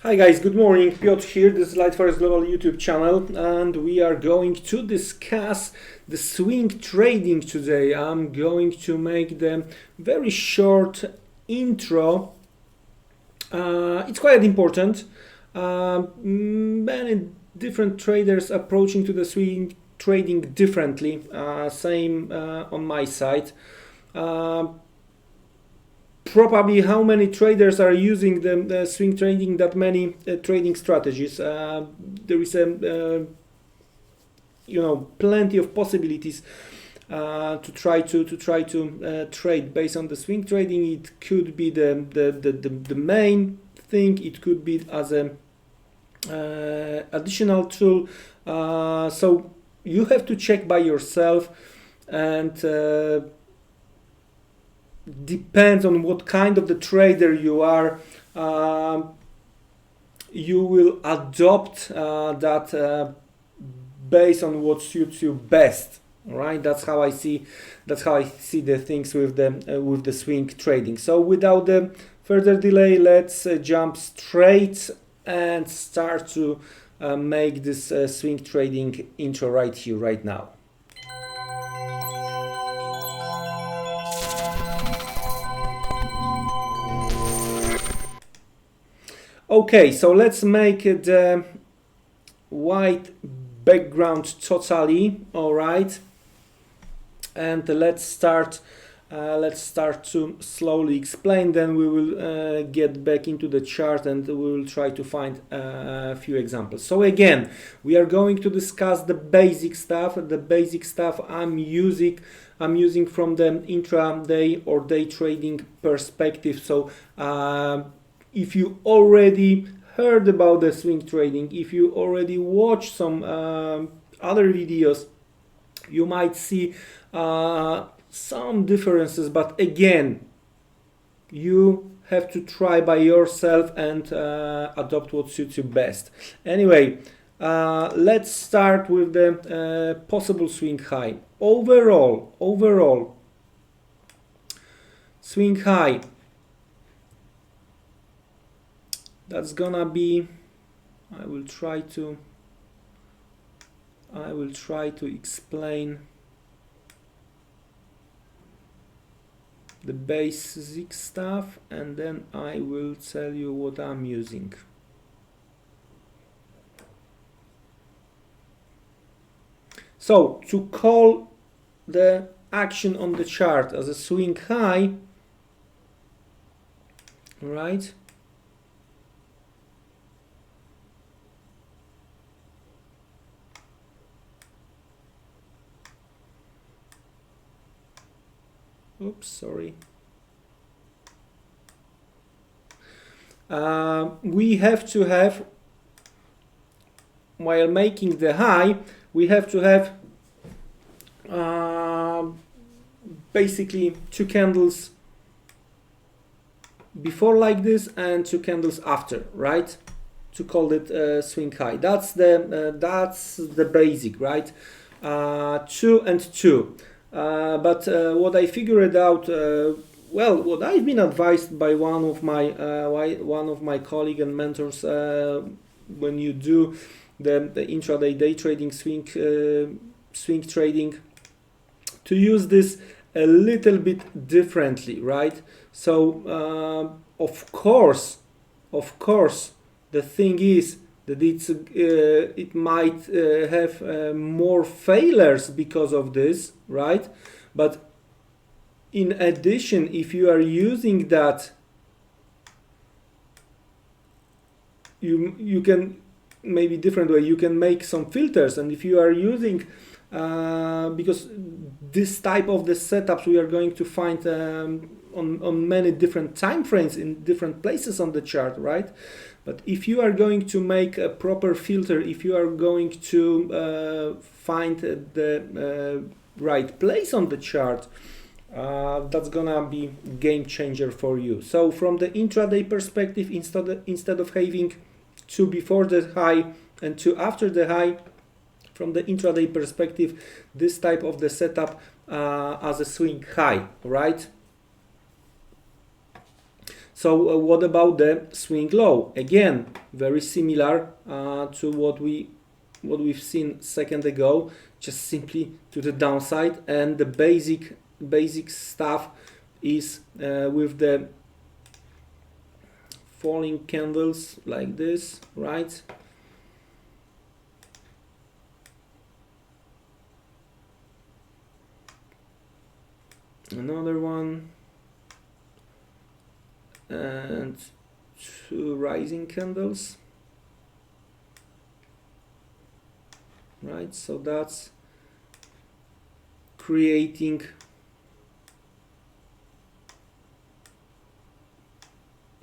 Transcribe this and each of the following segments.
Hi guys, good morning. Piotr here. This is Forex Global YouTube channel, and we are going to discuss the swing trading today. I'm going to make the very short intro. It's quite important. Many different traders approaching to the swing trading differently. Same on my side. Probably how many traders are using the swing trading, that many trading strategies. There is plenty of possibilities to try to trade based on the swing trading. It could be the main thing. It could be as a additional tool. So you have to check by yourself, and depends on what kind of the trader you are. You will adopt that based on what suits you best. All right, that's how I see the things with the swing trading. So without the further delay, let's jump straight and start to make this swing trading intro right here, right now. Okay, so let's make the white background totally. All right, and let's start to slowly explain. Then we will get back into the chart and we will try to find a few examples. So again, we are going to discuss the basic stuff. The basic stuff I'm using from the intraday or day trading perspective. So if you already heard about the swing trading, if you already watched some other videos, you might see some differences, but again, you have to try by yourself and adopt what suits you best. Anyway, let's start with the possible swing high. Overall swing high, that's gonna be, I will try to explain the basic stuff, and then I will tell you what I'm using. So to call the action on the chart as a swing high, right? Oops, sorry. We have to have, while making the high, we have to have basically two candles before like this and two candles after, right? To call it swing high. That's the basic, right? 2 and 2. But what I figured out, what I've been advised by one of my colleagues and mentors, when you do the intraday day trading, swing trading, to use this a little bit differently, right? So of course, the thing is that it might have more failures because of this, right? But in addition, if you are using that, you can, maybe different way, you can make some filters. And if you are using, because this type of the setups we are going to find on many different time frames in different places on the chart, right? But if you are going to make a proper filter, if you are going to find the right place on the chart, that's gonna be game changer for you. So from the intraday perspective, instead of having 2 before the high and 2 after the high, from the intraday perspective, this type of the setup as a swing high, right? So what about the swing low? Again, very similar to what we've seen a second ago, just simply to the downside, and the basic stuff is with the falling candles like this, right? Another one, and two rising candles, right? So that's creating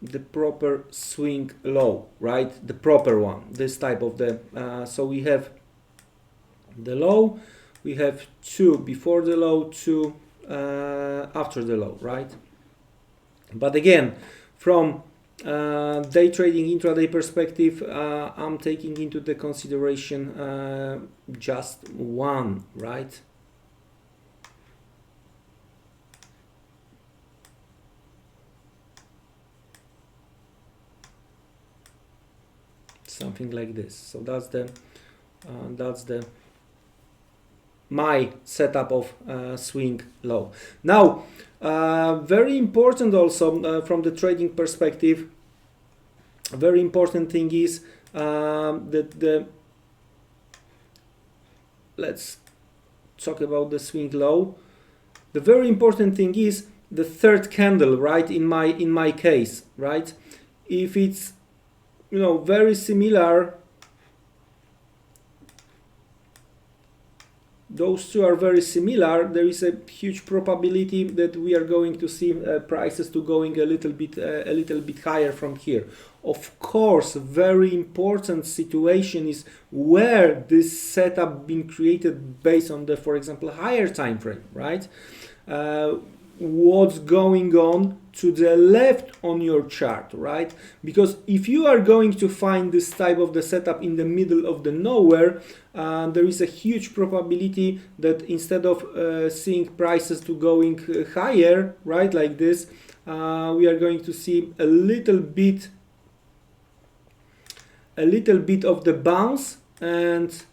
the proper swing low, right? The proper one, this type of the so we have the low, we have two before the low, two after the low, right? But again, from day trading intraday perspective, I'm taking into the consideration just one, right? Something like this. So that's the my setup of swing low. Now, very important also from the trading perspective, a very important thing is that let's talk about the swing low. The very important thing is the third candle, right? In my case, right? If it's, you know, very similar, those two are very similar, there is a huge probability that we are going to see prices to going a little bit higher from here. Of course, very important situation is where this setup been created based on the, for example, higher time frame, right? What's going on to the left on your chart, right? Because if you are going to find this type of the setup in the middle of the nowhere, there is a huge probability that instead of seeing prices to going higher, right, like this, we are going to see a little bit of the bounce, and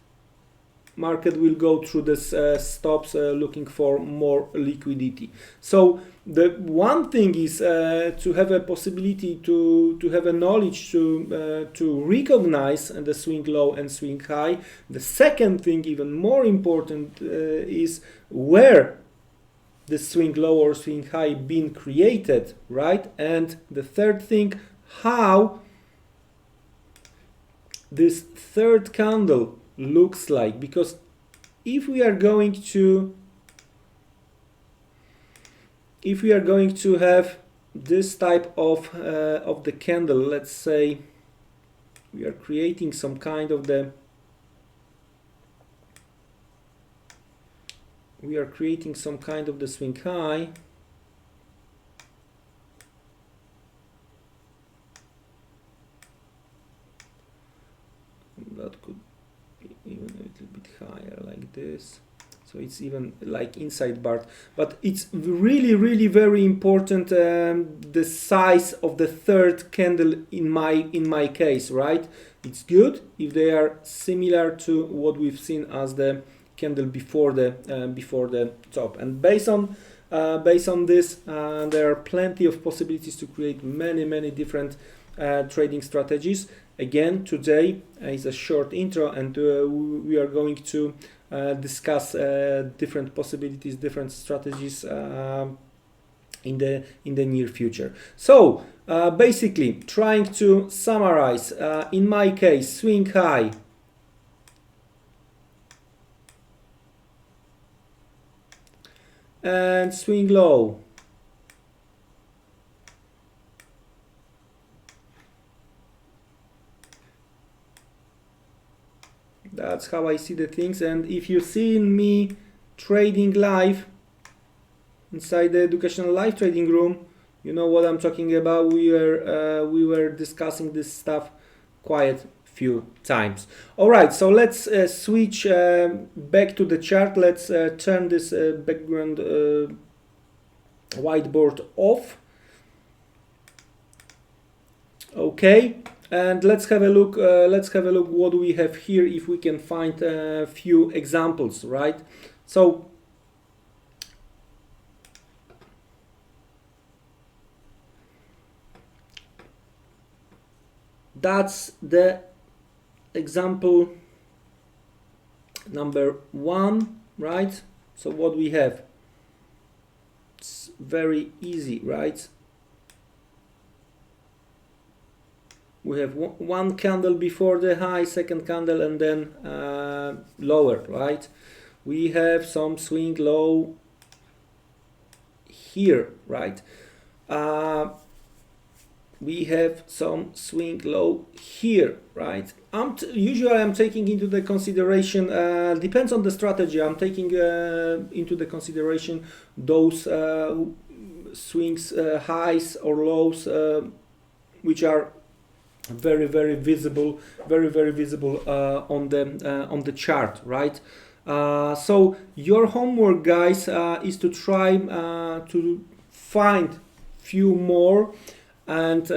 market will go through this stops looking for more liquidity. So the one thing is to have a possibility to have a knowledge to recognize the swing low and swing high. The second thing, even more important, is where the swing low or swing high been created, right? And the third thing, how this third candle looks like, because if we are going to have this type of the candle, let's say we are creating some kind of the swing high, that could be even a little bit higher like this, so it's even like inside bar. But it's really very important, the size of the third candle in my case, right? It's good if they are similar to what we've seen as the candle before the top, and based on this, there are plenty of possibilities to create many different trading strategies. Again, today is a short intro, and we are going to discuss different possibilities, different strategies in the near future. So basically, trying to summarize, in my case, swing high and swing low. That's how I see the things. And if you see me trading live inside the educational live trading room, you know what I'm talking about. We were discussing this stuff quite few times. All right, so let's switch back to the chart. Let's turn this background whiteboard off. Okay, and let's have a look. Let's have a look what we have here. If we can find a few examples, right? So that's the example number 1, right? So what we have, it's very easy, right? We have one candle before the high, second candle, and then lower, right? We have some swing low here, right? We have some swing low here, right? Usually I'm taking into the consideration, depends on the strategy, I'm taking into the consideration those swings, highs or lows, which are very visible, very visible on the chart, right? So your homework, guys, is to try to find few more and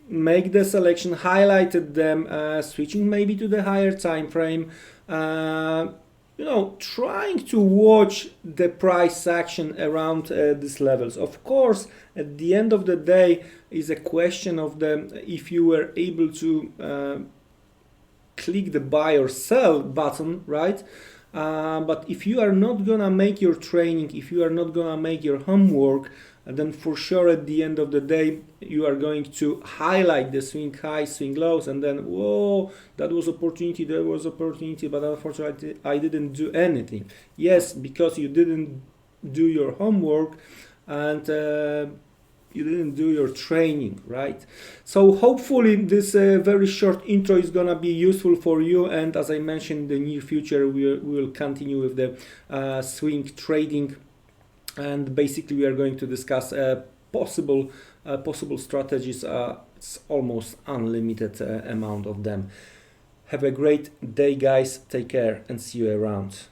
make the selection, highlighted them, switching maybe to the higher time frame, you know, trying to watch the price action around these levels. Of course, at the end of the day is a question of if you were able to click the buy or sell button, right? But if you are not gonna make your training, if you are not gonna make your homework, then for sure at the end of the day you are going to highlight the swing highs, swing lows, and then whoa, that was opportunity, but unfortunately I didn't do anything. Yes, because you didn't do your homework and you didn't do your training, right? So hopefully this very short intro is gonna be useful for you, and as I mentioned, in the near future we will continue with the swing trading, and basically we are going to discuss possible strategies. It's almost unlimited amount of them. Have a great day, guys. Take care and see you around.